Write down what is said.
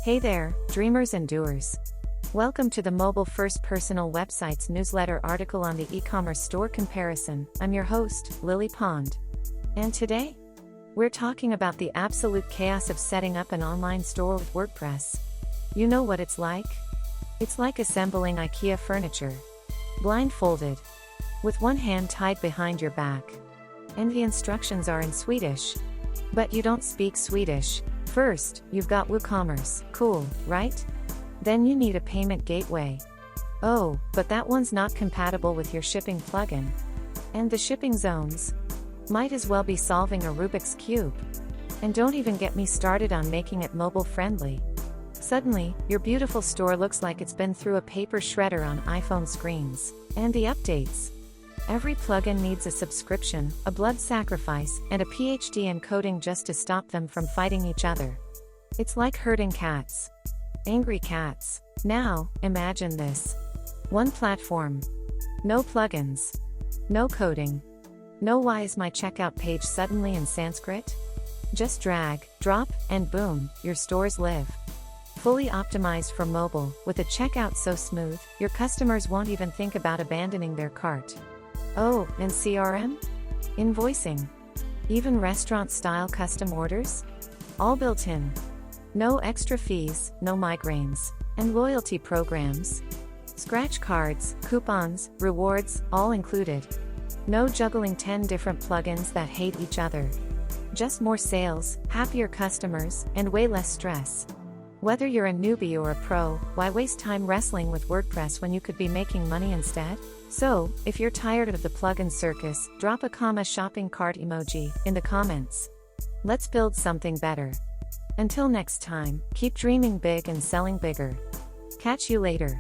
Hey there, dreamers and doers. Welcome to the MobileFirst-Personal website's newsletter article on the e-commerce store comparison. I'm your host, Lily Pond. And today, we're talking about the absolute chaos of setting up an online store with WordPress. You know what it's like? It's like assembling IKEA furniture. Blindfolded. With one hand tied behind your back. And the instructions are in Swedish. But you don't speak Swedish. First, you've got WooCommerce, cool, right? Then you need a payment gateway. Oh, but that one's not compatible with your shipping plugin. And the shipping zones? Might as well be solving a Rubik's Cube. And don't even get me started on making it mobile friendly. Suddenly, your beautiful store looks like it's been through a paper shredder on iPhone screens. And the updates. Every plugin needs a subscription, a blood sacrifice, and a PhD in coding just to stop them from fighting each other. It's like herding cats. Angry cats. Now, imagine this. One platform. No plugins. No coding. No why is my checkout page suddenly in Sanskrit? Just drag, drop, and boom, your stores live. Fully optimized for mobile, with a checkout so smooth, your customers won't even think about abandoning their cart. Oh, and CRM? Invoicing? Even restaurant-style custom orders? All built in. No extra fees, no migraines. And loyalty programs. Scratch cards, coupons, rewards, all included. No juggling 10 different plugins that hate each other. Just more sales, happier customers, and way less stress. Whether you're a newbie or a pro, why waste time wrestling with WordPress when you could be making money instead? So, if you're tired of the plugin circus, drop a shopping cart emoji in the comments. Let's build something better. Until next time, keep dreaming big and selling bigger. Catch you later.